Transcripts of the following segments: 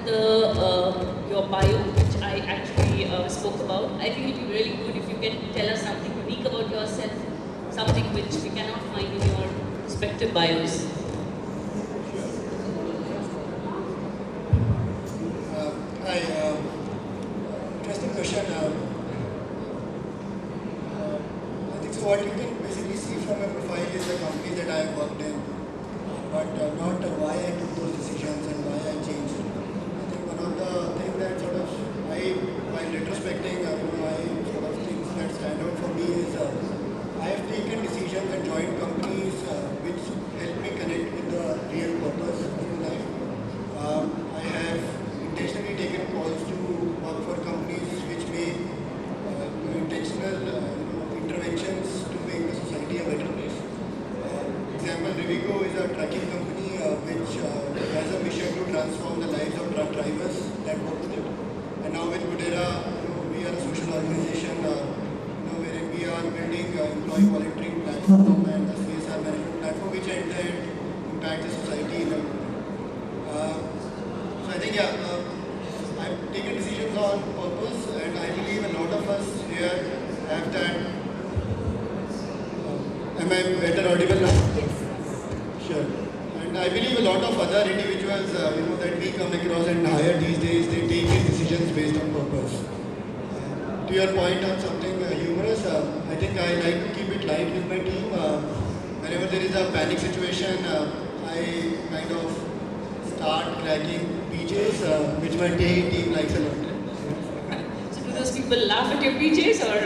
your bio, which I actually spoke about. I think it would be really good if you can tell us something unique about yourself, something which we cannot find in your respective bios. Hi, interesting question. I think so what you can basically see from my profile is the companies that I have worked in, but not why I took those decisions and why I changed. I think one of the things that sort of while retrospecting, why sort of things that stand out for me is I have taken decisions and joined companies which help me connect with the real purpose of my life. I have intentionally taken calls to work for companies which make intentional interventions to make the society a better place. Example, Rivigo is a trucking company which has a mission to transform the lives of truck drivers that work with it. And now with Goodera, we are a social organization wherein we are building employee volunteering platform and a CSR management platform which at the end impacts the society. So I think I've taken decisions on purpose, and I believe a lot of us here have that. Am I better audible now? Yes. Sure. And I believe a lot of other individuals, that we come across and hire these days, they take these decisions based on purpose. To your point on something humorous, I think I like to keep it light with my team. Whenever there is a panic situation, I kind of start cracking PJs, which my team likes a lot. So do those people laugh at your PJs or?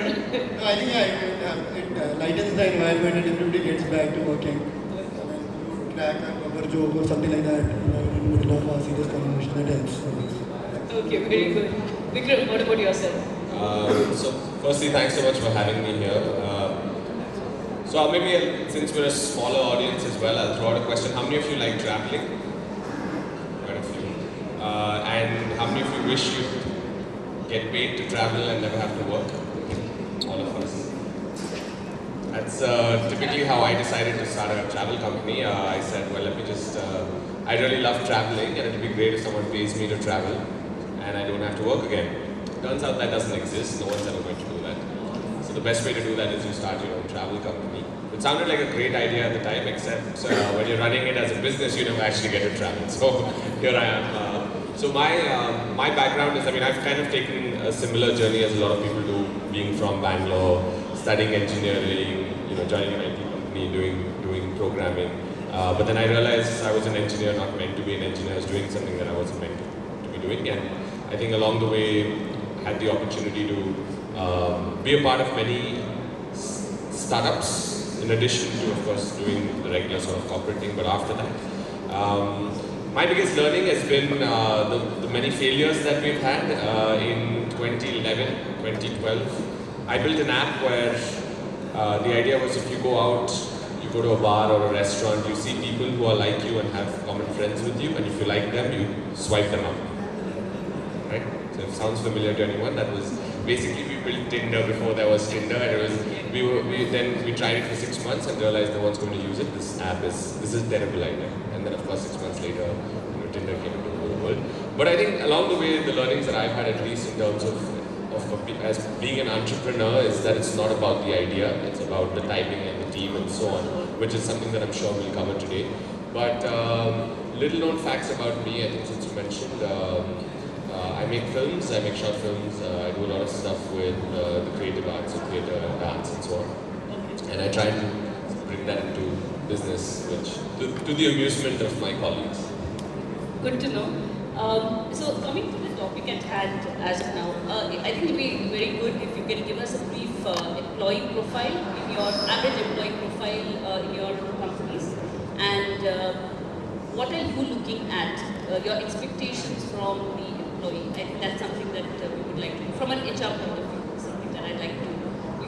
No, I think it lightens the environment and everybody gets back to working. You crack a cover joke or something like that in the middle of a serious conversation, that helps. Okay, very good. Vikram, what about yourself? So firstly, thanks so much for having me here. So maybe since we're a smaller audience as well, I'll throw out a question. How many of you like traveling? Quite a few. And how many of you wish you get paid to travel and never have to work? All of us. That's typically how I decided to start a travel company. I said, well, let me just, I really love traveling and it would be great if someone pays me to travel and I don't have to work again. Turns out that doesn't exist, no one's ever going to do that. So the best way to do that is you start your own travel company. It sounded like a great idea at the time, except when you're running it as a business, you never actually get to travel. So here I am. So my background is, I've kind of taken a similar journey as a lot of people do, being from Bangalore, studying engineering, joining an IT company, doing programming. But then I realized I was an engineer, not meant to be an engineer. I was doing something that I wasn't meant to be doing. And I think along the way, had the opportunity to be a part of many startups, in addition to, of course, doing the regular sort of corporate thing. But after that, my biggest learning has been the many failures that we've had. In 2011, 2012, I built an app where the idea was if you go out, you go to a bar or a restaurant, you see people who are like you and have common friends with you, and if you like them, you swipe them up. Right? So if it sounds familiar to anyone, that was basically we built Tinder before there was Tinder, and it was we tried it for 6 months and realized no one's going to use it. This is a terrible idea. And then of course 6 months later, Tinder came into the world. But I think along the way, the learnings that I've had, at least in terms of as being an entrepreneur, is that it's not about the idea, it's about the timing and the team and so on, which is something that I'm sure we'll cover today. But little known facts about me, I think since you mentioned, I make films, I make short films, I do a lot of stuff with the creative arts, so theatre and dance and so on. And I try to bring that into business, which to the amusement of my colleagues. Good to know. So coming to the topic at hand as of now, I think it will be very good if you can give us a brief employee profile, in your average employee profile in your companies, and what are you looking at, your expectations from the employee. I think that's something that we would like to, from an HR point of view, something that I'd like you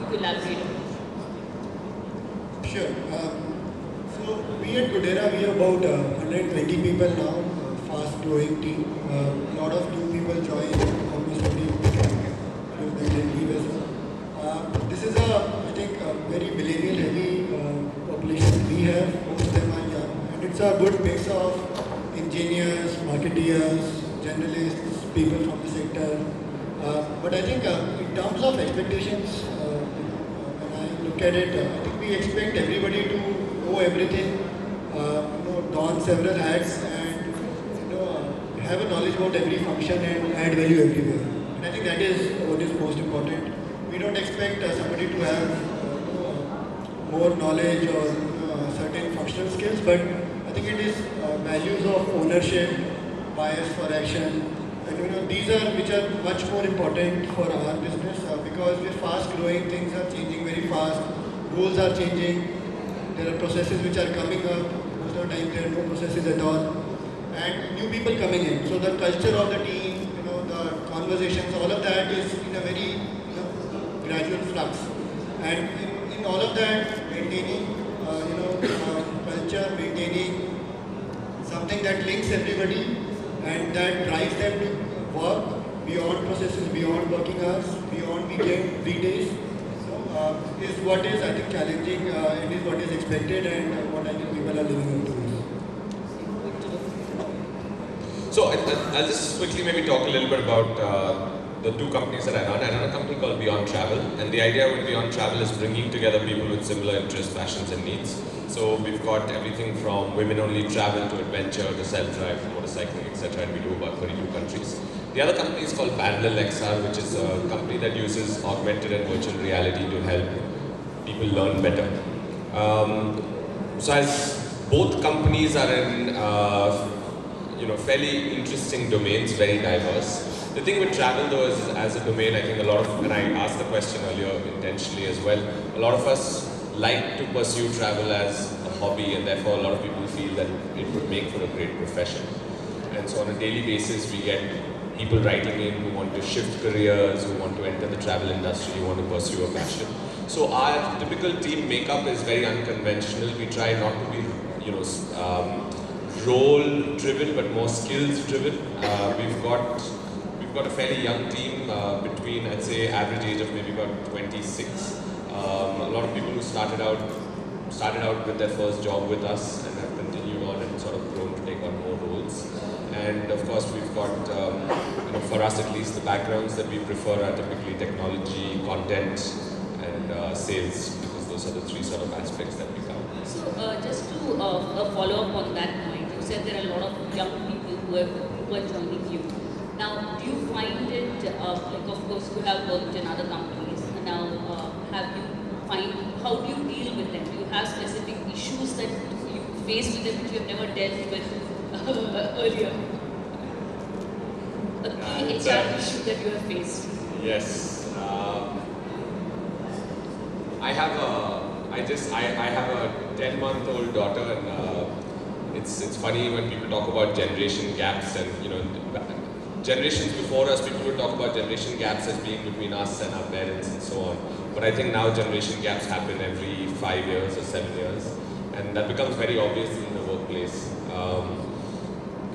to elaborate on. Sure. So we at Goodera, we are about 120 people now, fast growing team. A lot of new people join, almost every week, they can leave as well. This is I think, a very millennial heavy population we have. Most of them are young. And it's a good mix of engineers, marketeers, generalists, people from the sector. But I think in terms of expectations, when I look at it, I think we expect everybody to know everything, don several hats, and have a knowledge about every function and add value everywhere. And I think that is what is most important. We don't expect somebody to have more knowledge or certain functional skills, but I think it is values of ownership, bias for action, and these are which are much more important for our business because we're fast growing, things are changing very fast, rules are changing, there are processes which are coming up, most of the time there are no processes at all, and new people coming in. So the culture of the team, the conversations, all of that is in a very gradual flux, and in all of that, maintaining culture, maintaining something that links everybody and that drives them to work beyond processes, beyond working hours, beyond weekdays. So is what is I think challenging and is what is expected and what I think people are living up to. So I'll just quickly maybe talk a little bit about the two companies that I run. I run a company called Byond Travel, and the idea with Byond Travel is bringing together people with similar interests, passions and needs. So we've got everything from women-only travel to adventure to self-drive, motorcycling, etc. and we do about 32 countries. The other company is called Parallel XR, which is a company that uses augmented and virtual reality to help people learn better. So as both companies are in fairly interesting domains, very diverse. The thing with travel though is as a domain, I think a lot of, and I asked the question earlier intentionally as well, a lot of us like to pursue travel as a hobby and therefore a lot of people feel that it would make for a great profession. And so on a daily basis we get people writing in who want to shift careers, who want to enter the travel industry, who want to pursue a passion. So our typical team makeup is very unconventional. We try not to be, role driven but more skills driven. We've got a fairly young team between, I'd say, average age of maybe about 26. A lot of people who started out with their first job with us and have continued on and sort of grown to take on more roles. And of course, we've got, for us at least, the backgrounds that we prefer are typically technology, content, and sales, because those are the three sort of aspects that we cover. So, just to follow up on that point, you said there are a lot of young people who are joining you. Now, do you find it, of course, you have worked in other companies, and now how do you deal with them? Do you have specific issues that you face with them which you have never dealt with earlier? A key HR issue that you have faced? Yes. I have a 10-month-old daughter, and it's funny when people talk about generation gaps, and generations before us, people would talk about generation gaps as being between us and our parents and so on. But I think now generation gaps happen every 5 years or 7 years, and that becomes very obvious in the workplace.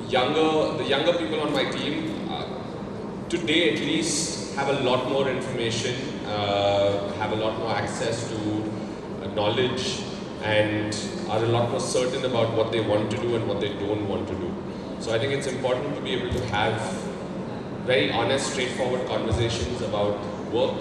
The younger people on my team, today at least, have a lot more information, have a lot more access to knowledge, and are a lot more certain about what they want to do and what they don't want to do. So I think it's important to be able to have very honest, straightforward conversations about work,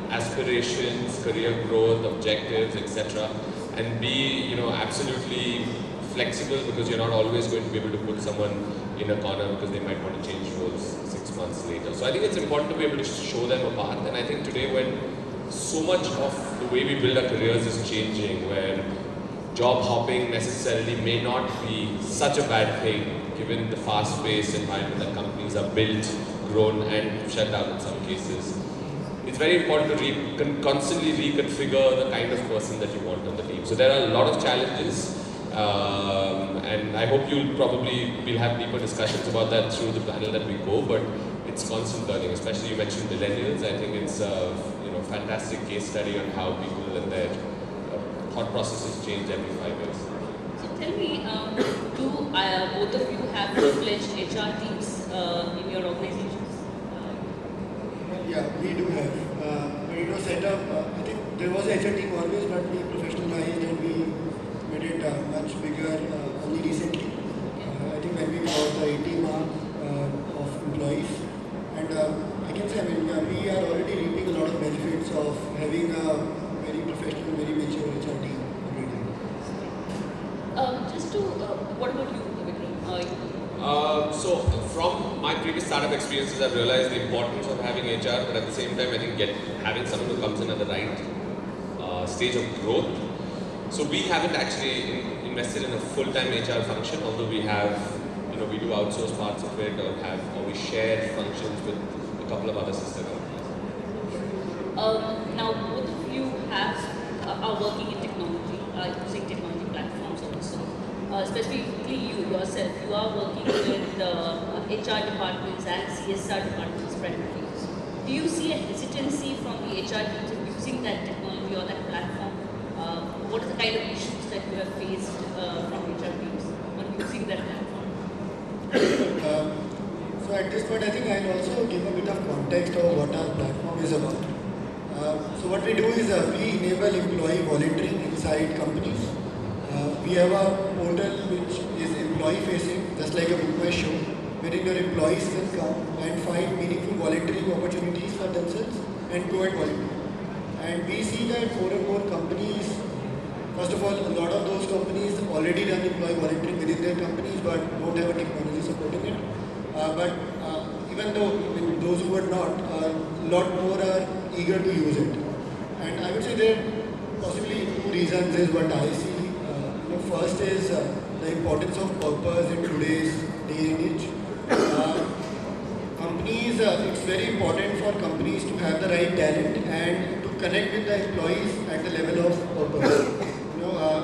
aspirations, career growth, objectives, etc. And be, absolutely flexible, because you're not always going to be able to put someone in a corner because they might want to change roles 6 months later. So I think it's important to be able to show them a path. And I think today, when so much of the way we build our careers is changing, where job hopping necessarily may not be such a bad thing, given the fast-paced environment that companies are built, grown, and shut down in some cases. It's very important to constantly reconfigure the kind of person that you want on the team. So there are a lot of challenges, and I hope we'll have deeper discussions about that through the panel that we go, but it's constant learning, especially you mentioned millennials. I think it's a fantastic case study on how people and their thought processes change every 5 years. So tell me, do both of you have full-fledged HR teams in your organizations? Yeah, we do have. But it was set up, I think there was a HR team always, but we professionalized and we made it much bigger only recently. I think when we crossed the 80 mark of of having a very professional, very mature HR team already. What about you, Vikram? So from my previous startup experiences, I've realized the importance of having HR, but at the same time, I think having someone who comes in at the right stage of growth. So we haven't actually invested in a full-time HR function, although we have, we do outsource parts of it, or we share functions with a couple of other sister companies. Now, both of you are working in technology, using technology platforms also. Specifically, you yourself, you are working with HR departments and CSR departments primarily. Do you see a hesitancy from the HR teams in using that technology or that platform? What are the kind of issues that you have faced from HR teams on using that platform? So at this point, I think I'll also give a bit of context of what our platform is about. So what we do is we enable employee volunteering inside companies. We have a portal which is employee facing, just like a Book My Show, wherein your employees can come and find meaningful volunteering opportunities for themselves and go and volunteer. And we see that more and more companies, first of all, a lot of those companies already run employee volunteering within their companies but don't have a technology supporting it. But even though those who are not, a lot more are eager to use it. And I would say there possibly two reasons is what I see. First is the importance of purpose in today's day and age. Companies, it's very important for companies to have the right talent and to connect with the employees at the level of purpose.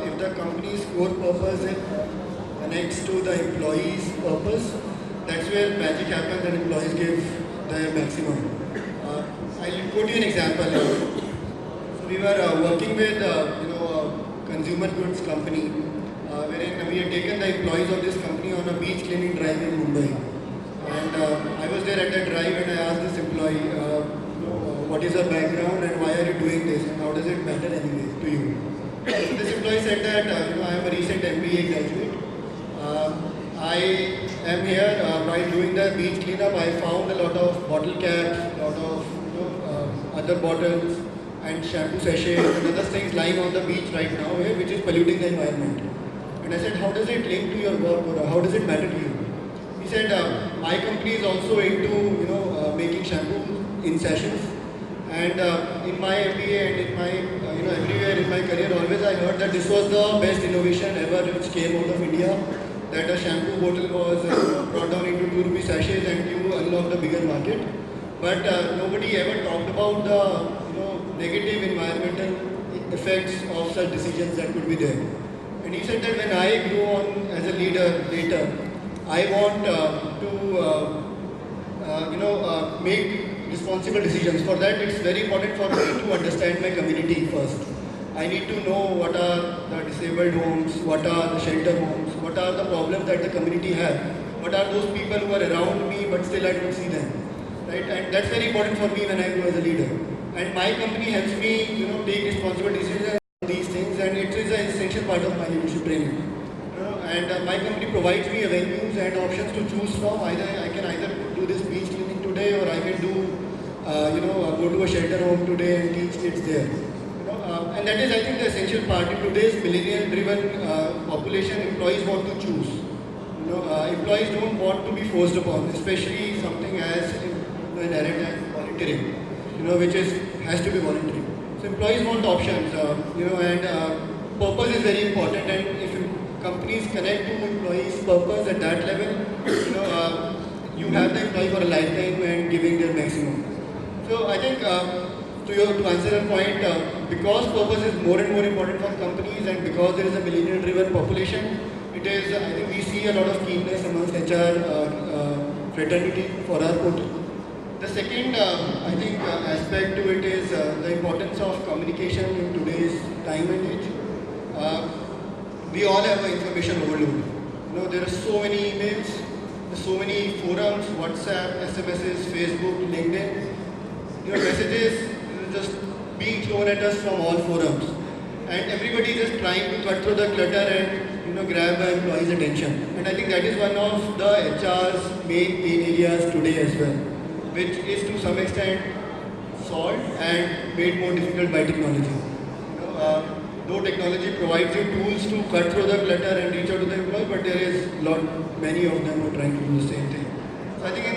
If the company's core purpose connects to the employee's purpose, that's where magic happens and employees give their maximum. I'll quote you an example. So we were working with a consumer goods company, wherein we had taken the employees of this company on a beach cleaning drive in Mumbai. And I was there at that drive and I asked this employee, what is your background and why are you doing this and how does it matter anyway to you? This employee said that I am a recent MBA graduate. I am here while doing the beach cleanup. I found a lot of bottle caps, a lot of other bottles and shampoo sachets and other things lying on the beach right now, which is polluting the environment. And I said, how does it link to your work or how does it matter to you? He said, my company is also into making shampoo in sachets. And in my MBA and in my everywhere in my career, always I heard that this was the best innovation ever which came out of India. That a shampoo bottle was brought down into 2 rupee sachets and you unlocked a bigger market. But nobody ever talked about the negative environmental effects of such decisions that could be there. And he said that when I grow on as a leader later, I want to make responsible decisions. For that, it's very important for me to understand my community first. I need to know what are the disabled homes, what are the shelter homes, what are the problems that the community has, what are those people who are around me but still I don't see them. Right? And that's very important for me when I grow as a leader. And my company helps me, take responsible decisions on these things, and it is an essential part of my leadership training. And my company provides me avenues and options to choose from. I can either do this beach cleaning today, or I can do, go to a shelter home today and teach kids there. And that is, I think, the essential part. In today's millennial-driven population, employees want to choose. Employees don't want to be forced upon, especially something as inherent as volunteering, which has to be voluntary. So employees want options, and purpose is very important. And if companies connect to employees' purpose at that level, you have the employee for a lifetime and giving their maximum. So I think to answer your point, because purpose is more and more important for companies and because there is a millennial-driven population, I think we see a lot of keenness amongst HR fraternity for our portal. The second, I think, aspect to it is the importance of communication in today's time and age. We all have an information overload. There are so many emails, so many forums, WhatsApp, SMSs, Facebook, LinkedIn. Messages just being thrown at us from all forums. And everybody is just trying to cut through the clutter and grab the employee's attention. And I think that is one of the HR's main pain areas today as well, which is to some extent solved and made more difficult by technology. Though technology provides you tools to cut through the clutter and reach out to the employee, but there is many of them who are trying to do the same thing. So I think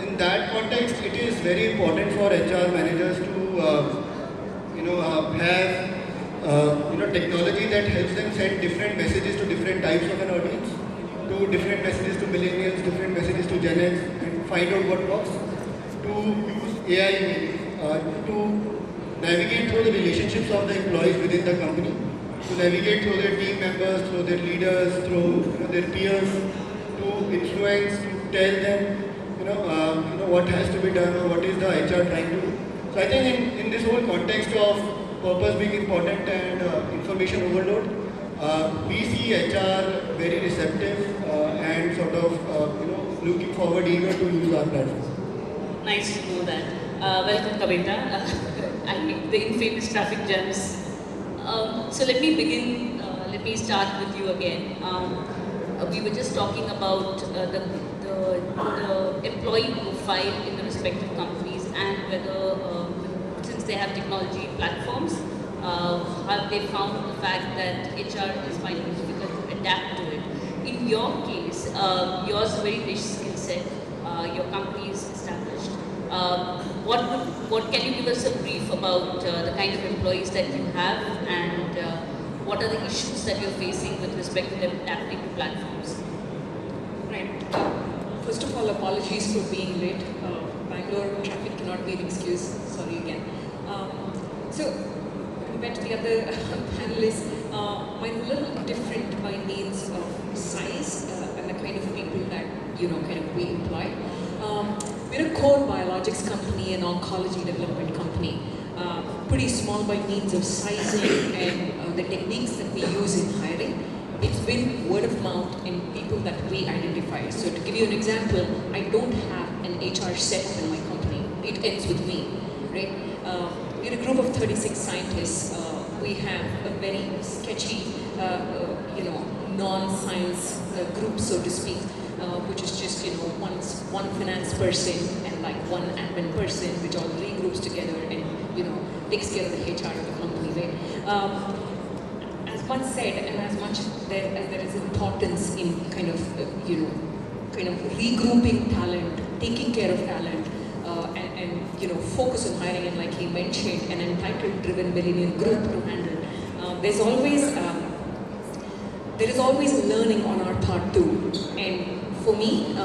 in that context, it is very important for HR managers to have technology that helps them send different messages to different types of an audience, to different messages to millennials, different messages to Gen X, and find out what works. To use AI to navigate through the relationships of the employees within the company, to navigate through their team members, through their leaders, through their peers, to influence, to tell them, what has to be done or what is the HR trying to do. So I think in this whole context of purpose being important and information overload, we see HR very receptive and sort of looking forward, eager to use our platform. Nice to know that. Welcome, Kavitha. And the infamous traffic jams. So let me begin. Let me start with you again. We were just talking about the employee profile in the respective companies and whether, since they have technology platforms, have they found the fact that HR is finding it difficult to adapt to it. In your case, yours is a very rich skill set. Your company is established. What can you give us a brief about the kind of employees that you have and what are the issues that you're facing with respect to them adapting to platforms? Right. First of all, apologies for being late. Bangalore traffic cannot be an excuse. Sorry again. So, compared to the other panelists, mine a little different by means of size and the kind of people that kind of we employ. We're a core biologics company, an oncology development company. Pretty small by means of sizing and the techniques that we use in hiring. It's been word of mouth and people that we identify. So to give you an example, I don't have an HR setup in my company. It ends with me, right? We're a group of 36 scientists. We have a very sketchy, non-science group, so to speak, which is just, one finance person and like one admin person, which all regroups together and, takes care of the HR of the company, right? As much said, and as much as there is importance in kind of regrouping talent, taking care of talent, and focus on hiring, and like he mentioned, an entitled-driven millennial group to handle. There is always learning on our part too, and for me,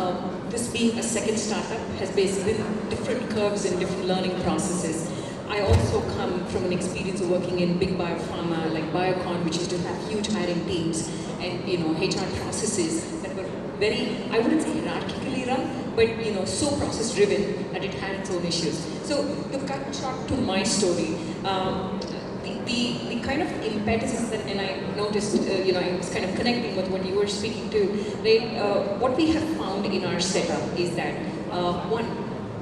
this being a second startup has basically different curves and different learning processes. I also come from an experience of working in big biopharma like Biocon, which used to have huge hiring teams and HR processes that were very, I wouldn't say hierarchically run, but so process driven that it had its own issues. So to cut short to my story, the kind of impetus that, and I noticed, I was kind of connecting with what you were speaking to, right? What we have found in our setup is that one,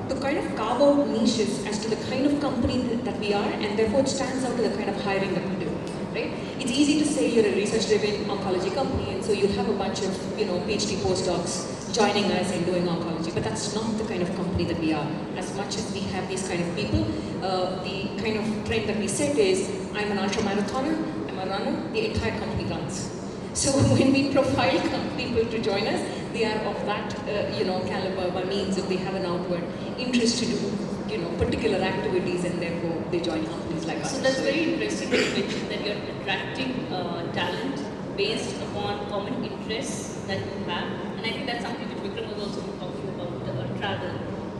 to kind of carve out niches as to the kind of company that we are, and therefore it stands out to the kind of hiring that we do, right? It's easy to say you're a research-driven oncology company, and so you'll have a bunch of, PhD postdocs joining us and doing oncology, but that's not the kind of company that we are. As much as we have these kind of people, the kind of trend that we set is, I'm an ultra-marathoner, I'm a runner, the entire company runs. So when we profile people to join us, they are of that, caliber by means of they have an outward interest to do, particular activities, and therefore they join companies like us. So that's very interesting that you mentioned that you're attracting talent based upon common interests that you have, and I think that's something that Vikram was also talking about, travel.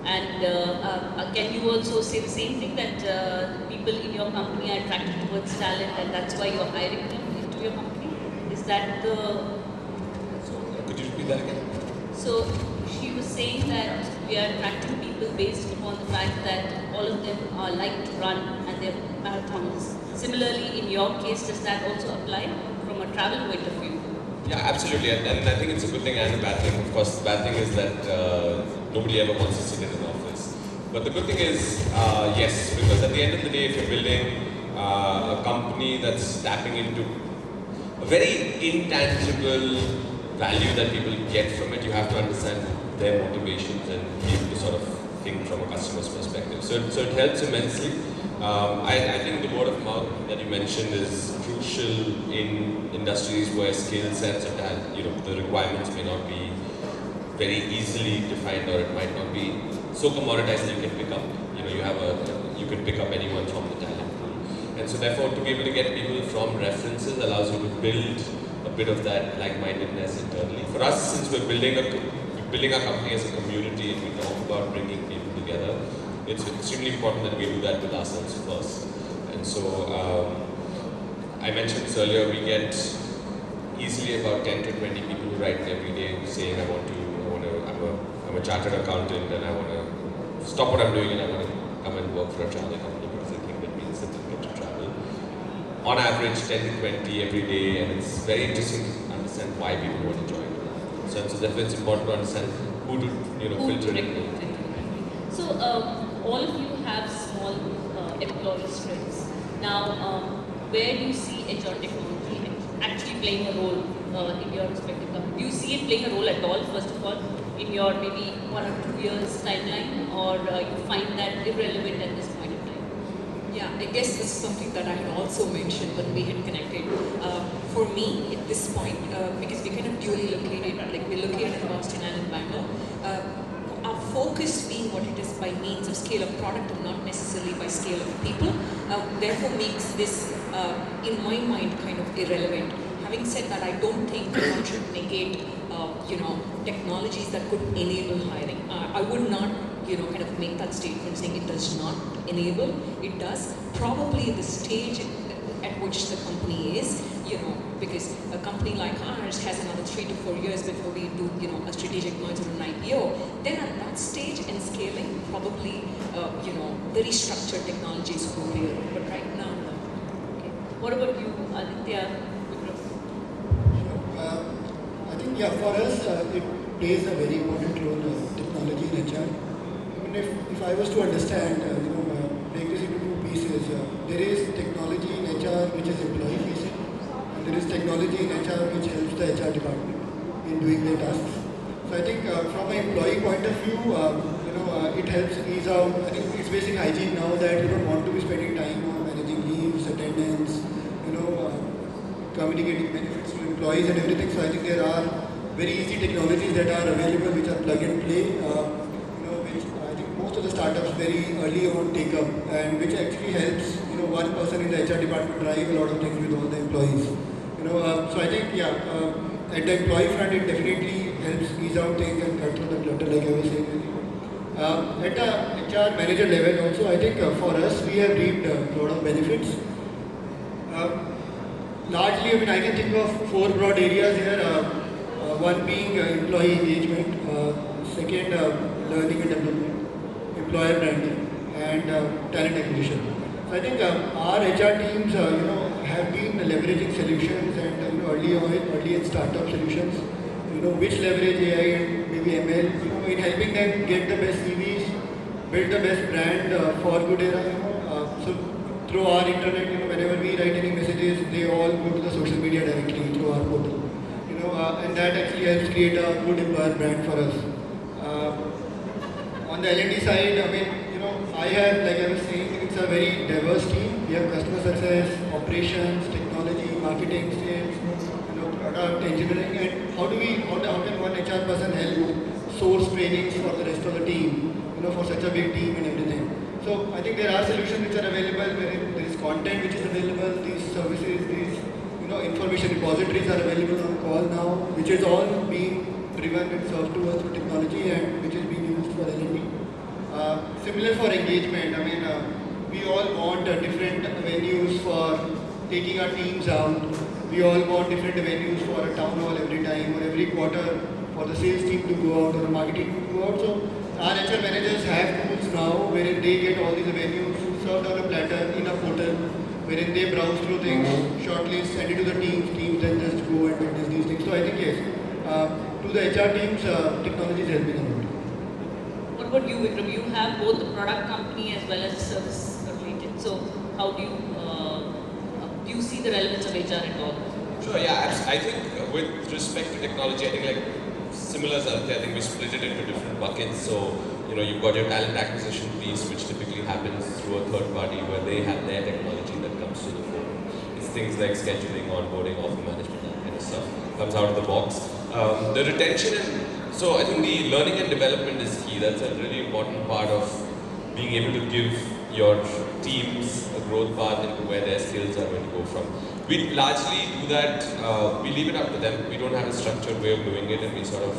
And can you also say the same thing, that people in your company are attracted towards talent, and that's why you're hiring them into your company? Is that the... Could you repeat that again? So she was saying that we are attracting people based upon the fact that all of them are like to run and they're marathoners. Similarly, in your case, does that also apply from a travel point of view? Yeah, absolutely, and I think it's a good thing and a bad thing. Of course, the bad thing is that nobody ever wants to sit in an office. But the good thing is, yes, because at the end of the day, if you're building a company that's tapping into a very intangible value that people get from it, you have to understand their motivations and be able to sort of think from a customer's perspective. So it helps immensely. I think the word of mouth that you mentioned is crucial in industries where skill sets or the requirements may not be very easily defined, or it might not be so commoditized that you can pick up. You can pick up anyone from the talent pool, and so therefore to be able to get people from references allows you to build a bit of that like-mindedness internally. For us, since we're building our company as a community and we talk about bringing people together, it's extremely important that we do that with ourselves first. And so I mentioned this earlier, we get easily about 10 to 20 people who write every day saying, I'm a chartered accountant and I want to stop what I'm doing and I want to come and work for a travel company because I think that means that they get to travel. On average, 10 to 20 every day, and it's very interesting to understand why people want to join. So therefore it's important to understand who to filter it. So all of you have small employee strengths. Now, where do you see HR technology actually playing a role in your respective company? Do you see it playing a role at all, first of all, in your maybe 1 or 2 years timeline, or you find that irrelevant at this point in time? Yeah, I guess this is something that I had also mentioned when we had connected. For me, at this point, because we're kind of dually located, like we're located in Boston and in Bangalore, our focus being what it is by means of scale of product and not necessarily by scale of people, therefore makes this, in my mind, kind of irrelevant. Having said that, I don't think one should negate, technologies that could enable hiring. I would not, kind of make that statement saying it does not enable. It does. Probably the stage at which the company is, because a company like ours has another 3 to 4 years before we do, a strategic merger or an IPO. Then at that stage and scaling, probably, very structured technologies go real. But right now, no. Okay. What about you, Aditya? I think, for us, it plays a very important role, technology in HR. I mean, if I was to understand, break this into 2 pieces, there is technology in HR which is employee facing, and there is technology in HR which helps the HR department in doing their tasks. So I think from an employee point of view, it helps ease out. I think it's basic hygiene now that you don't want to be spending time on managing leaves, attendance, communicating benefits to employees and everything. So I think there are very easy technologies that are available which are plug and play, which I think most of the startups very early on take up, and which actually helps one person in the HR department drive a lot of things with all the employees. So I think at the employee front it definitely helps ease out things and cut through the clutter, like I was saying earlier. At the HR manager level also, I think for us we have reaped a lot of benefits. Largely, I can think of 4 broad areas here. One being employee engagement, second learning and development, employer branding, and talent acquisition. So I think our HR teams, have been leveraging solutions and early in startup solutions, which leverage AI and maybe ML, in helping them get the best CVs, build the best brand for Goodera. So through our internet, whenever we write any messages, they all go to the social media directly through our portal. And that actually helps create a good employer brand for us. On the L&D side, I have, like I was saying, it's a very diverse team. We have customer success, operations, technology, marketing, sales, product, engineering, and how can one HR person help source trainings for the rest of the team, for such a big team and everything. So I think there are solutions which are available, where there is content which is available, these services, these information repositories are available on call now, which is all being driven and served to us through technology and which is being used for L&D. Similar for engagement, we all want different venues for taking our teams out. We all want different venues for a town hall every time or every quarter for the sales team to go out or the marketing team to go out. So our HR managers have tools now wherein they get all these venues served on a platter in a portal, wherein they browse through things, shortlist, send it to the teams then just go and witness these things. So I think yes, to the HR teams, technology is helping a lot. What about you, Vikram? You have both the product company as well as service related. So how do you see the relevance of HR at all? Sure, yeah. I think with respect to technology, I think like similar as Aditya, I think we split it into different buckets. So you've got your talent acquisition piece, which typically happens through a third party where they have their technology that comes to the fore. It's things like scheduling, onboarding, offer management, that kind of stuff comes out of the box. The retention and so I think the learning and development is key. That's a really important part of being able to give your teams a growth path into where their skills are going to go from. We largely do that, we leave it up to them. We don't have a structured way of doing it, and we sort of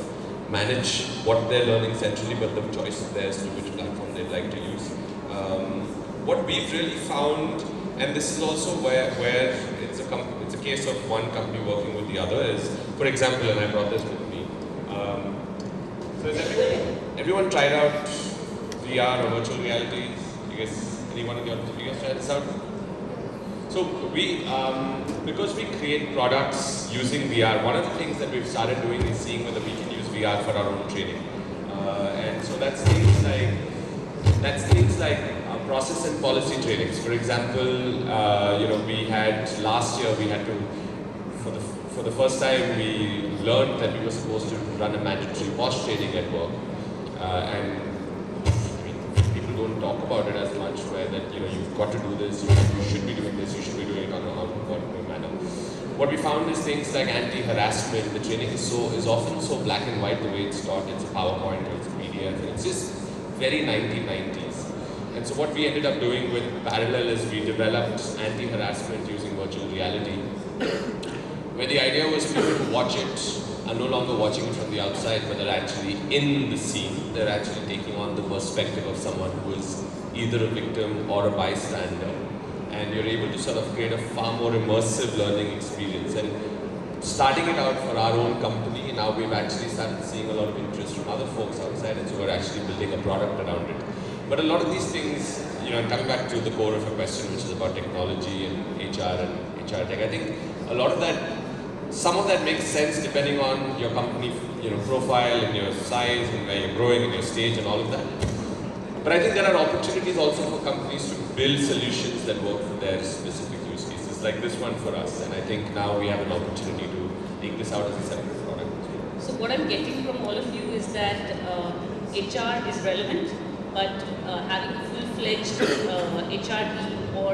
manage what they're learning centrally, but the choice is theirs to which platform they'd like to use. What we've really found, and this is also where it's a case of one company working with the other, is, for example, and I brought this with me. So has everyone tried out VR or virtual reality? Anyone of you guys try this out? So we, because we create products using VR, one of the things that we've started doing is seeing whether we can use VR for our own training. And so that's things like process and policy trainings. For example, we had last year, we had to, for the first time, we learned that we were supposed to run a mandatory POSH training at work. And people don't talk about it as much, where that you've got to do this, you should be doing this, you should be doing it on a coordinated manner. What we found is things like anti-harassment. The training is often so black and white the way it's taught. It's a PowerPoint or it's a PDF. It's just very 1990s. And so what we ended up doing with Parallel is we developed anti-harassment using virtual reality, where the idea was people who watch it are no longer watching it from the outside, but they're actually in the scene. They're actually taking on the perspective of someone who is either a victim or a bystander. And you're able to sort of create a far more immersive learning experience. And starting it out for our own company, now we've actually started seeing a lot of interest from other folks outside, and so we're actually building a product around it. But a lot of these things, coming back to the core of a question, which is about technology and HR tech, I think a lot of that, some of that makes sense depending on your company, profile and your size and where you're growing and your stage and all of that. But I think there are opportunities also for companies to build solutions that work for their specific use cases, like this one for us. And I think now we have an opportunity to take this out as a separate product. So what I'm getting from all of you is that HR is relevant, but having a full-fledged HR team or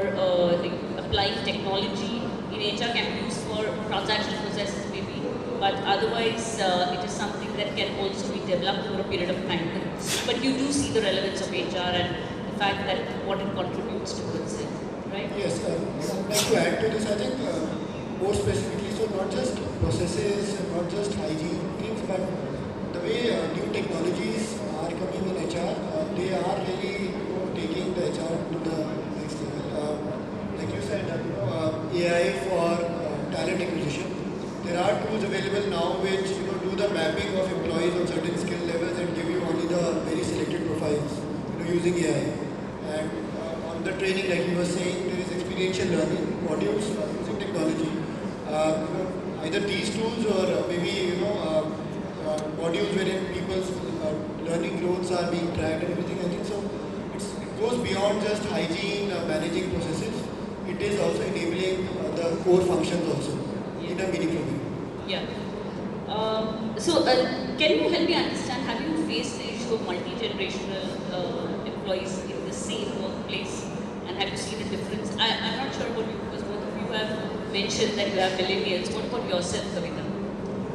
applying technology in HR can be used for transactional processes maybe, but otherwise it is something that can also be developed over a period of time. But you do see the relevance of HR and the fact that what it contributes towards it, right? Yes, I'd like to add to this. I think more specifically, so not just processes, not just hygiene things, but the way new technologies are coming in HR, they are really taking the HR to the next level. Like you said, AI for talent acquisition. There are tools available now which do the mapping of employees on certain skill levels and give you only the very selected profiles using AI. And on the training, like you were saying, there is experiential learning modules using technology. Either these tools or maybe modules wherein people's learning growths are being tracked and everything. I think so. It goes beyond just hygiene, managing processes. It is also enabling the core functions also in a meaningful way. Yeah. So can you help me understand, have you faced the issue of multi-generational employees in the same workplace, and have you seen a difference? I'm not sure about you, because both of you have mentioned that you have millennials. What about yourself, Kavitha?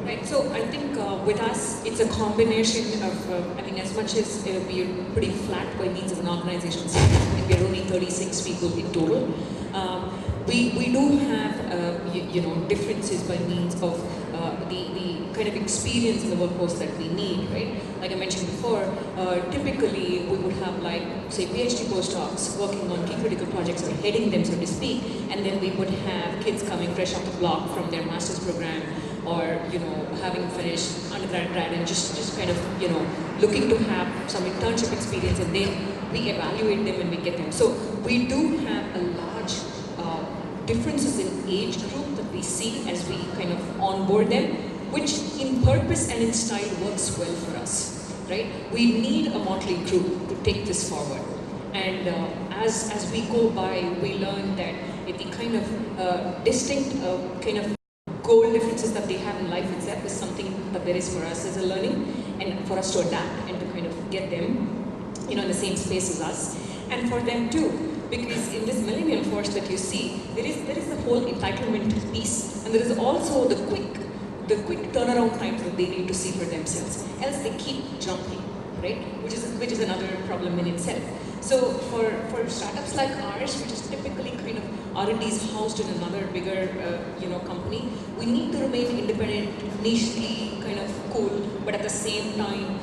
Right, so I think with us, it's a combination of, as much as we are pretty flat by means of an organization, and we are only 36 people in total, we do have, differences by means of the kind of experience in the workforce that we need, right? Like I mentioned before, typically we would have say PhD postdocs working on key critical projects or heading them, so to speak, and then we would have kids coming fresh off the block from their master's program, or having finished undergrad, grad, and just kind of looking to have some internship experience, and then we evaluate them and we get them. So we do have a large differences in age group that we see as we kind of onboard them, which in purpose and in style works well for us, right? We need a motley crew to take this forward, and as we go by, we learn that the kind of distinct kind of goal differences that they have in life itself is something that there is for us as a learning, and for us to adapt and to kind of get them in the same space as us, and for them too, because in this millennial force that you see, there is the whole entitlement piece, and there is also the quick turnaround times that they need to see for themselves, else they keep jumping, right? Which is another problem in itself. So for startups like ours, which is typically kind of R&D is housed in another bigger company, we need to remain independent, nichely kind of cool, but at the same time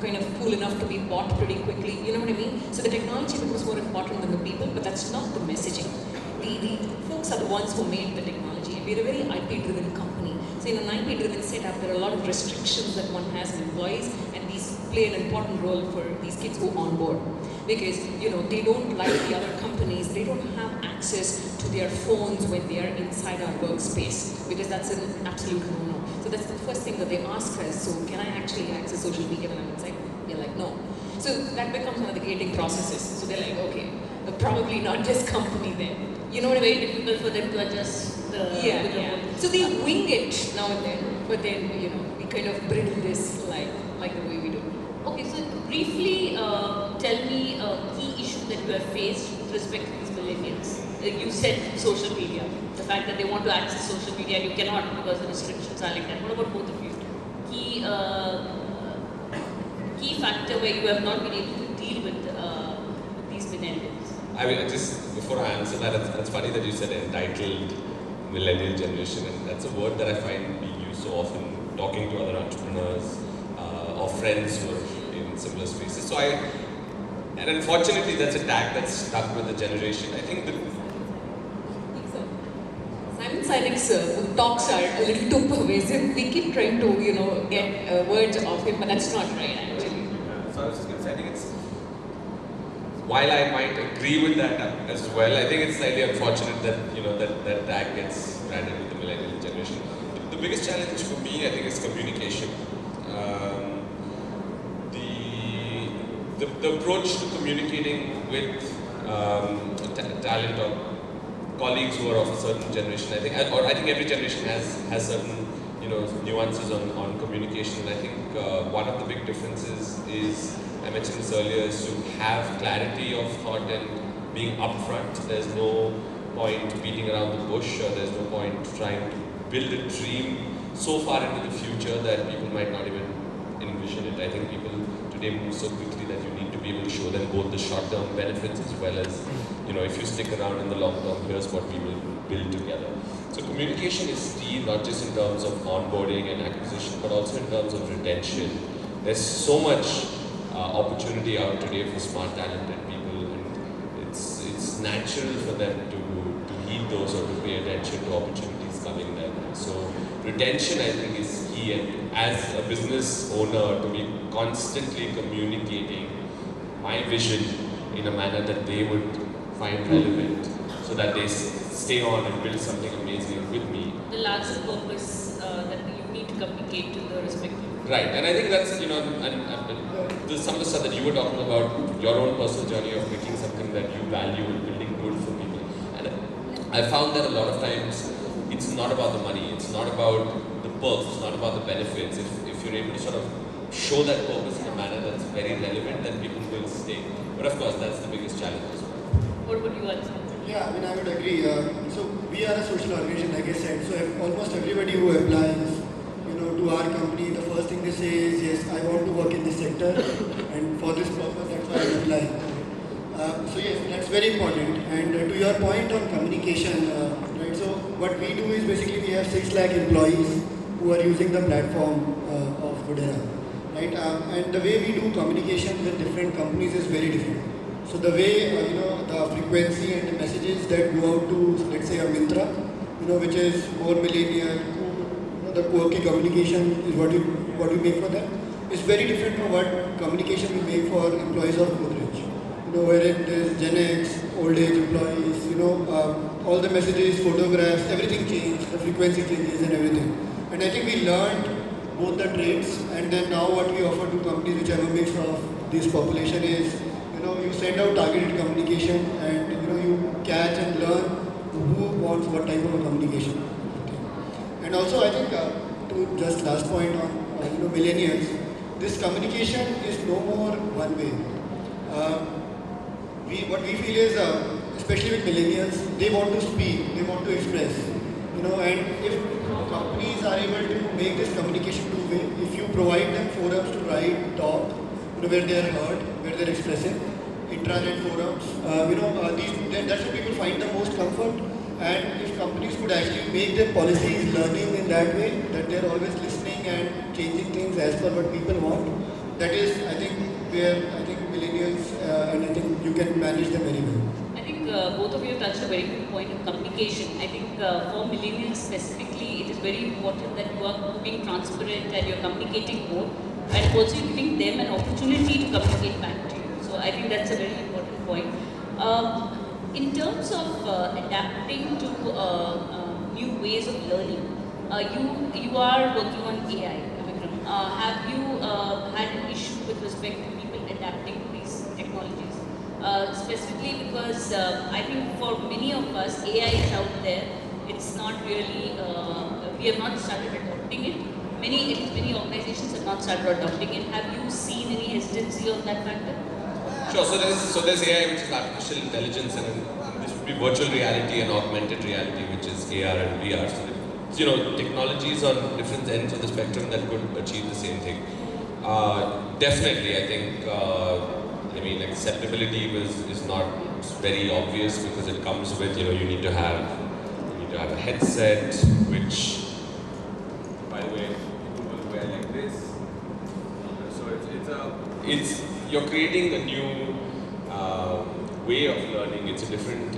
kind of cool enough to be bought pretty quickly. You know what I mean? So the technology becomes more important than the people, but that's not the messaging. The folks are the ones who made the technology, and we're a very IP-driven company. So in an IP-driven setup, there are a lot of restrictions that one has in employees, and these play an important role for these kids who onboard. Because they don't like the other companies, they don't have access to their phones when they are inside our workspace, because that's an absolute no-no. So that's the first thing that they ask us, so can I actually access social media when I'm inside? We're like, no. So that becomes one of the gating processes. So they're like, okay, probably not this company then. You know what I mean? Very difficult for them to adjust the So they wing it now and then, but then we kind of brittle this like the way we do. Okay, so briefly tell me a key issue that you have faced with respect to these millennials. You said social media, the fact that they want to access social media and you cannot because the restrictions are like that. What about both of you? Key factor where you have not been able to deal with these millennials. I mean, just before I answer that, it's funny that you said entitled millennial generation, and that's a word that I find being used so often talking to other entrepreneurs or friends who are in similar spaces. And unfortunately, that's a tag that's stuck with the generation. I think Simon Sinek's talks are a little too pervasive. We keep trying to, get words off him, but that's not right, actually. So I was just going to say, I think it's, while I might agree with that as well, I think it's slightly unfortunate that that tag gets branded with the millennial generation. The biggest challenge for me, I think, is communication. The approach to communicating with talent or colleagues who are of a certain generation, I think every generation has certain nuances on communication. I think one of the big differences is, I mentioned this earlier, is to have clarity of thought and being upfront. There's no point beating around the bush, or there's no point trying to build a dream so far into the future that people might not even envision it. I think people today move so quickly that you need to be able to show them both the short-term benefits as well as, if you stick around in the long term, here's what we will build together. So communication is key, not just in terms of onboarding and acquisition, but also in terms of retention. There's so much opportunity out today for smart, talented people, and it's natural for them to heed those or to pay attention to opportunities coming their way. So retention, I think, is key, and as a business owner, to be constantly communicating my vision in a manner that they would find relevant, so that they stay on and build something amazing with me. The larger purpose that you need to communicate to the respective. Right, and I think that's, some of the stuff that you were talking about, your own personal journey of making something that you value and building good for people. And I found that a lot of times, it's not about the money, it's not about the perks, it's not about the benefits. If you're able to sort of show that purpose in a manner that's very relevant, then people will stay. But of course, that's the biggest challenge as well. What would you answer? Yeah, I mean, I would agree. So we are a social organization, like I said. So almost everybody who applies, to our company, the first thing they say is, yes, I want to work in this sector, and for this purpose, that's why I apply. So yes, that's very important. And to your point on communication, right? So what we do is basically we have 6 lakh employees who are using the platform of Goodera, right? And the way we do communication with different companies is very different. So the way, the frequency and the messages that go out to, let's say, a Mintra, which is more millennial, the quirky communication is what you make for them, is very different from what communication we make for employees of Godrej. Where it is Gen X, old age employees, all the messages, photographs, everything changed, the frequency changes and everything. And I think we learned both the traits, and then now what we offer to companies, which have a mix of this population, is you send out targeted communication, and you catch and learn who wants what type of a communication. Okay. And also, I think to just last point on millennials, this communication is no more one way. What we feel is, especially with millennials, they want to speak, they want to express, and if companies are able to make this communication two-way, if you provide them forums to write, talk, where they are heard, where they are expressing, intranet forums, that's where people find the most comfort. And if companies could actually make their policies learning in that way, that they're always listening and changing things as per what people want, that is, I think, where I think millennials, and I think you can manage them very well. I think both of you touched a very good point of communication. I think for millennials specifically, it is very important that you are being transparent and you're communicating more, and also giving them an opportunity to communicate back to you. So I think that's a very important point. In terms of adapting to new ways of learning, you are working on AI, Vikram. Have you had an issue with respect to people adapting to these technologies? Specifically because I think for many of us, AI is out there. It's not really, we have not started adopting it. Many organizations have not started adopting it. Have you seen any hesitancy on that factor? Sure. So there's AI, which is artificial intelligence, and this would be virtual reality and augmented reality, which is AR and VR. So technologies on different ends of the spectrum that could achieve the same thing. Definitely, I think. Acceptability is not very obvious because it comes with you need to have a headset, which, by the way, people will wear like this. So you're creating a new way of learning. It's a different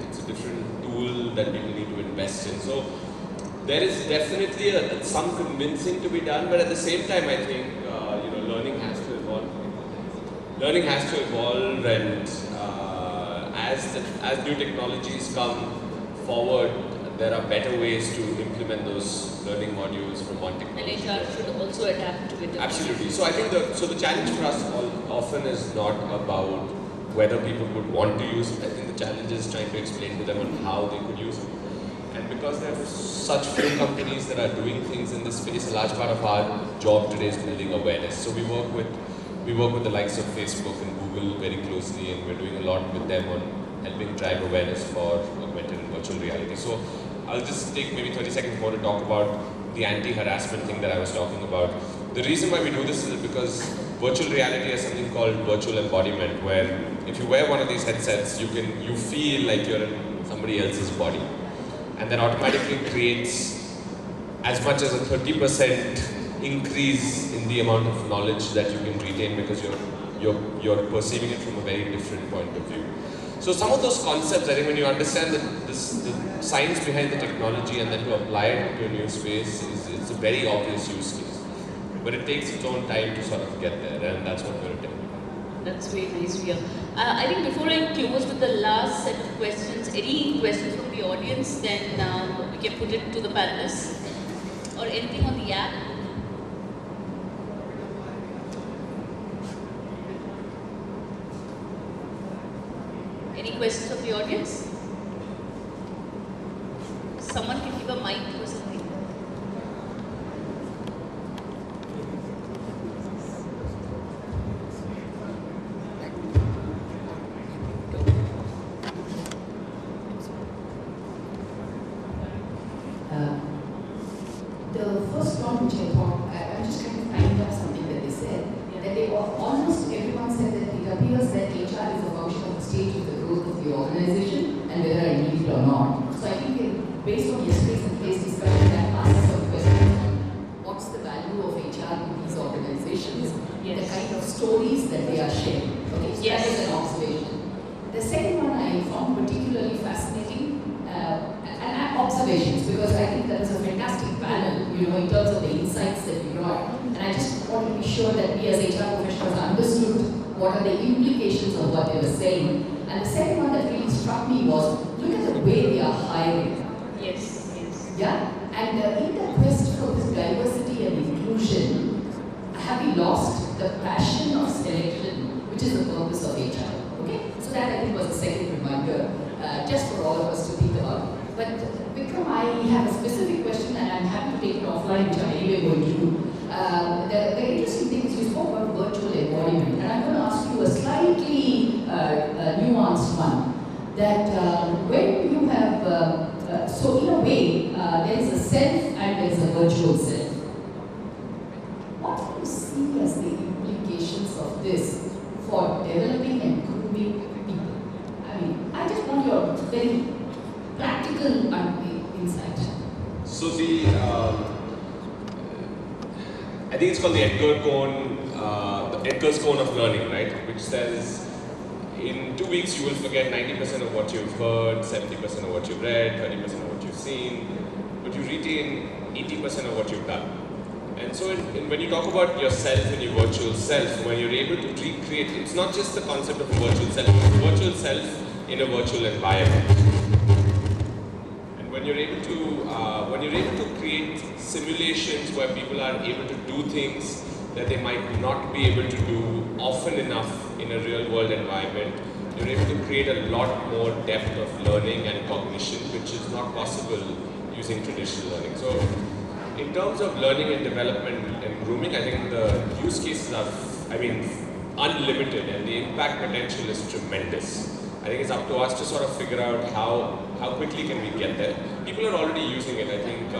tool that people need to invest in. So there is definitely some convincing to be done, but at the same time, I think learning has to evolve. Learning has to evolve, and as new technologies come forward, there are better ways to implement those learning modules from one technology. And HR should also adapt to it. Absolutely. So I think the challenge for us often is not about whether people would want to use it. I think the challenge is trying to explain to them on how they could use it. And because there are such few companies that are doing things in this space, a large part of our job today is building awareness. So we work with the likes of Facebook and Google very closely, and we're doing a lot with them on helping drive awareness for augmented and virtual reality. So I'll just take maybe 30 seconds more to talk about the anti-harassment thing that I was talking about. The reason why we do this is because virtual reality has something called virtual embodiment, where if you wear one of these headsets, you feel like you're in somebody else's body. And that automatically creates as much as a 30% increase in the amount of knowledge that you can retain because you're perceiving it from a very different point of view. So some of those concepts, I think when you understand the science behind the technology and then to apply it to a new space, it's a very obvious use case. But it takes its own time to sort of get there, and that's what we're attempting. That's very nice to hear. I think before I close with the last set of questions, any questions from the audience, then we can put it to the panelists. Or anything on the app? Any questions from the audience? Someone can give a mic or something. The first one which I thought, I'm just trying to find out something that they said, that they were almost everyone said that it appears that HR is a function of the stage of the growth of the organization and whether I need it or not. So I think based on yesterday's and today's discussion, that asks some questions on what's the value of HR in these organizations, the kind of stories that they are sharing. Okay, so that is an observation. The second one I found particularly fascinating, and observations, because I think that is a fantastic panel, in terms of the insights that you brought. And I just want to be sure that we as HR professionals understood what are the implications of what they were saying. And the second one that really struck me was, look at the way they are hiring. Yes. Yeah? And in the quest for this diversity and inclusion, have we lost the passion of selection, which is the purpose of HR? Okay? So that I think was the second reminder, just for all of us to think about. But Vikram, I have a specific question, and I'm happy to take it offline, which I'm anyway going to do. The interesting thing is you spoke about virtual embodiment, and I'm going to ask you a slightly that when you have, so in a way, there is a self and there is a virtual self. What do you see as the implications of this for developing and grooming people? I mean, I just want your very practical insight. So I think it's called the Edgar's Cone of learning, right? Which says, in 2 weeks you will forget 90% of what you've heard, 70% of what you've read, 30% of what you've seen, but you retain 80% of what you've done. And so when you talk about yourself and your virtual self, when you're able to recreate, it's not just the concept of a virtual self, it's a virtual self in a virtual environment. And when you're able to create simulations where people are able to do things that they might not be able to do often enough in a real world environment, you're able to create a lot more depth of learning and cognition, which is not possible using traditional learning. So in terms of learning and development and grooming, I think the use cases are, unlimited, and the impact potential is tremendous. I think it's up to us to sort of figure out how quickly can we get there. People are already using it. I think,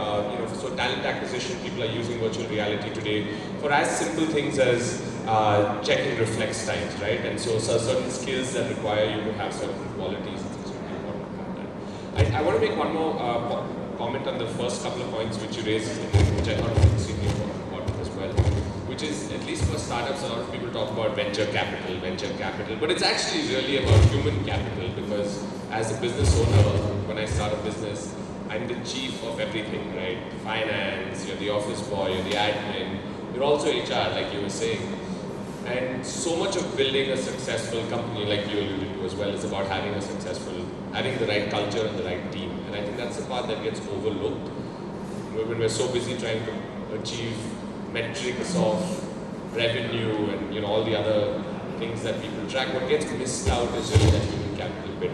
so talent acquisition, people are using virtual reality today for as simple things as checking reflex times, right? And so certain skills that require you to have certain qualities and things would be important. I want to make one more comment on the first couple of points which you raised, which I thought was extremely important as well, which is, at least for startups, a lot of people talk about venture capital, but it's actually really about human capital, because as a business owner, when I start a business, I'm the chief of everything, right? Finance, you're the office boy, you're the admin, you're also HR, like you were saying. And so much of building a successful company, like you alluded to as well, is about having the right culture and the right team. And I think that's the part that gets overlooked when we're so busy trying to achieve metrics of revenue and all the other things that people track. What gets missed out is really that human capital bit.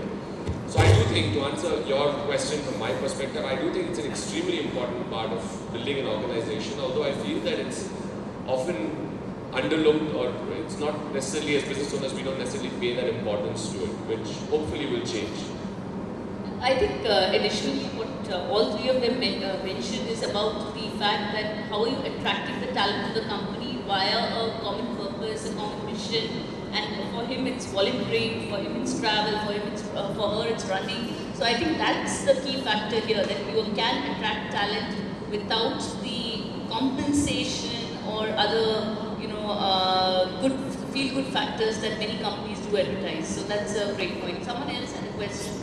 So I do think, to answer your question from my perspective, I do think it's an extremely important part of building an organization, although I feel that it's often underlooked, or it's not necessarily, as business owners, we don't necessarily pay that importance to it, which hopefully will change. I think additionally what all three of them mentioned is about the fact that how are you attracting the talent to the company via a common purpose, a common mission, and for him it's volunteering, for him it's travel, for her it's running. So I think that's the key factor here, that you can attract talent without the compensation or other feel-good factors that many companies do advertise. So that's a great point. Someone else had a question?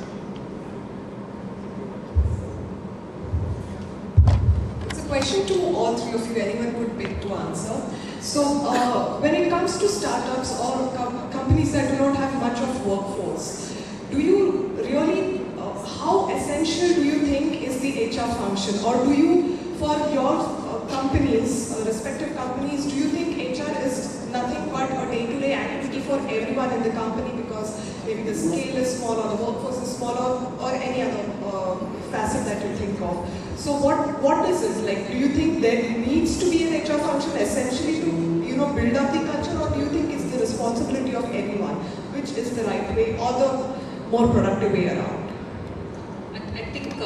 It's a question to all three of you, anyone could pick to answer. So when it comes to startups or companies that do not have much of workforce, do you really, how essential do you think is the HR function? Or do you, for your companies, respective companies, do you think HR is nothing but a day-to-day activity for everyone in the company, because maybe the scale is small or the workforce is small, or any other facet that you think of? So what is it like? Do you think there needs to be an HR function essentially to build up the culture, or do you think it's the responsibility of everyone? Which is the right way or the more productive way around? I think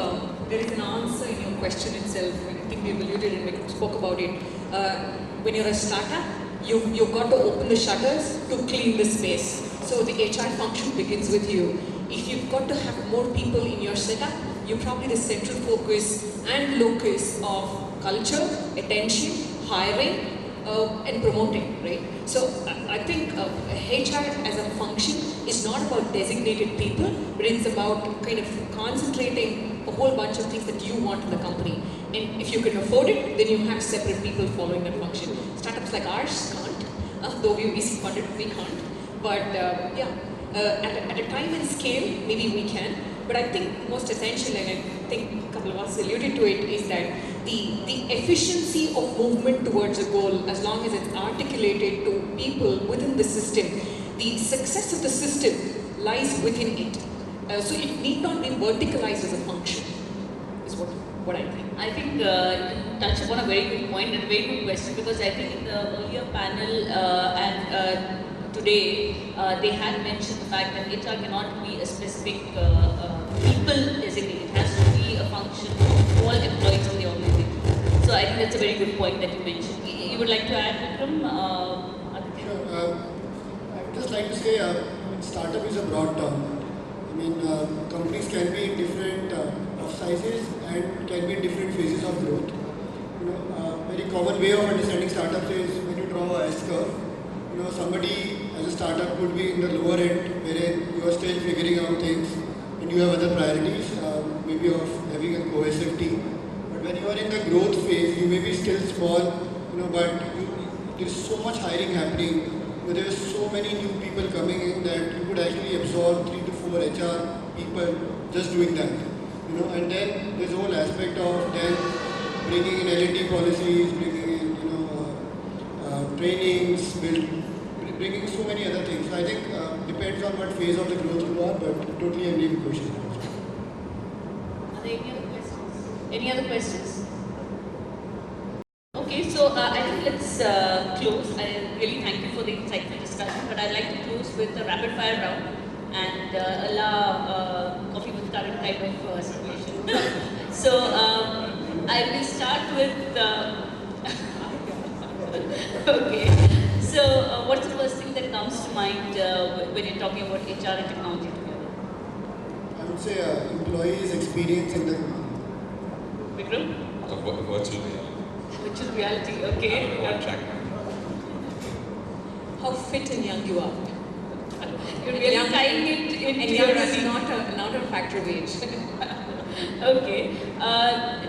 there is an answer in your question itself. I think we alluded and we spoke about it. When you're a startup, you've got to open the shutters to clean the space. So the HR function begins with you. If you've got to have more people in your setup, you're probably the central focus and locus of culture, attention, hiring, and promoting, right? So I think HR as a function is not about designated people, but it's about kind of concentrating a whole bunch of things that you want in the company. And if you can afford it, then you have separate people following that function. Startups like ours can't, though we VC funded, we can't. But at a time and scale, maybe we can. But I think most essential, and I think a couple of us alluded to it, is that the efficiency of movement towards a goal, as long as it's articulated to people within the system, the success of the system lies within it. So it need not be verticalized as a function, is what I think. I think you touched upon a very good point and a very good question, because I think in the earlier panel and today, they had mentioned the fact that HR cannot be a specific people designate. It has to be a function of all employees of the organization. So I think that's a very good point that you mentioned. You would like to add, Vikram? Aditya? Sure. I would just like to say, startup is a broad term. I mean, companies can be in different of sizes and can be in different phases of growth. Very common way of understanding startups is when you draw a S-curve. Somebody as a startup could be in the lower end, wherein you are still figuring out things and you have other priorities, maybe of having a cohesive team. But when you are in the growth phase, you may be still small, but there is so much hiring happening. There are so many new people coming in that you could actually absorb 3 to 4 HR people just doing that. And then there's a whole aspect of then bringing in L&D policies, bringing in trainings, bringing so many other things. So I think depends on what phase of the growth you are, but totally agree with the question. Are there any other questions? Any other questions? Okay, so I think let's close. I really thank you for the insightful discussion, but I'd like to close with a rapid fire round and coffee with current type of situation. So I will start with. Okay. So what's the first thing that comes to mind when you're talking about HR and technology together? I would say employees' experience in the Vikram? Virtual reality. Virtual reality, okay. On track. How fit and young you are. You're really Young- tying it into And your young is routine. not a factor of age. Okay.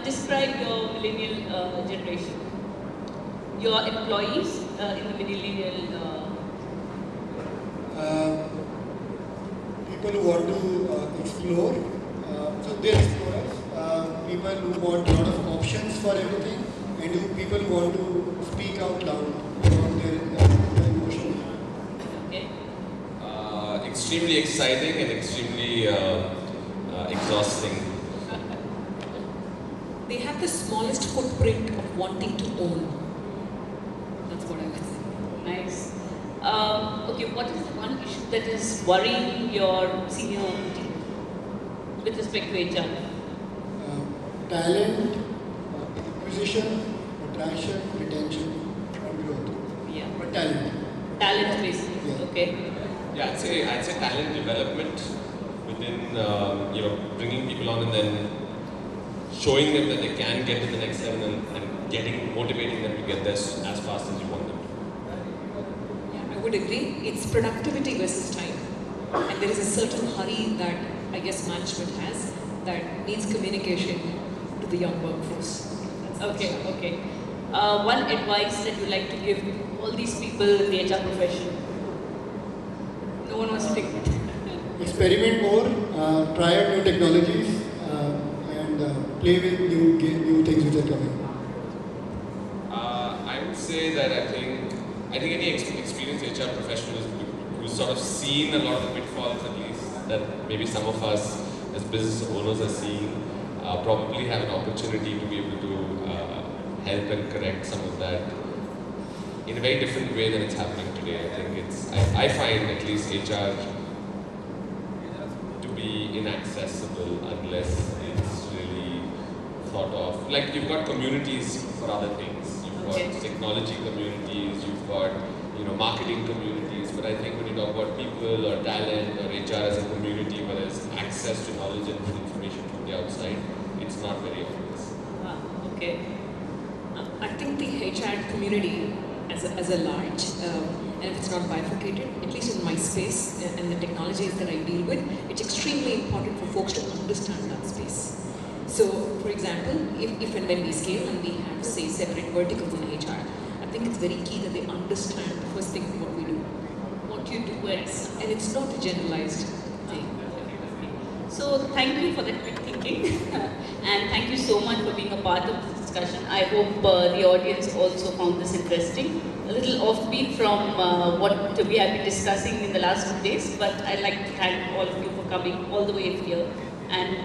Describe your millennial generation. Your employees in the millennial. people who want to explore. So they're explorers. People who want a lot of options for everything, and people who want to speak out loud about their emotions. Okay. Extremely exciting and extremely exhausting. They have the smallest footprint of wanting to own. That's what I would say. Nice. Okay, what is the one issue that is worrying your senior team with respect to HR? Talent, acquisition, attraction, retention, and growth. Yeah. But talent. Talent basically. Yeah. Okay. Yeah, I'd say talent development within bringing people on and then showing them that they can get to the next level and motivating them to get there as fast as you want them to. Yeah, I would agree. It's productivity versus time. And there is a certain hurry that I guess management has that needs communication to the young workforce. Okay, okay. One advice that you like to give all these people in the HR profession? No one wants to take it. Experiment more, try out new technologies, and play with new things which are coming. I would say that I think any experienced HR professional who's sort of seen a lot of pitfalls, at least that maybe some of us as business owners are seeing, probably have an opportunity to be able to help and correct some of that in a very different way than it's happening today. I think I find at least HR to be inaccessible unless it's really thought of. Like you've got communities for other things. You've got technology communities, you've got marketing communities, but I think when you talk about people or talent or HR as a community where there's access to knowledge and information from the outside, it's not very obvious. Okay. I think the HR community as a large, and if it's not bifurcated, at least in my space and the technologies that I deal with, it's extremely important for folks to understand that space. So, for example, if and when we scale and we have, say, separate verticals in HR, I think it's very key that they understand the first thing what we do. What you do, And it's not a generalized thing. So thank you for that quick thinking and thank you so much for being a part of this discussion. I hope the audience also found this interesting. A little offbeat from what we have been discussing in the last 2 days, but I'd like to thank all of you for coming all the way here and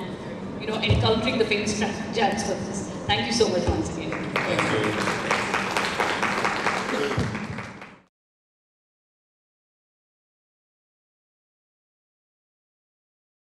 encountering the famous traffic jams for this. Thank you so much once again. Thank you.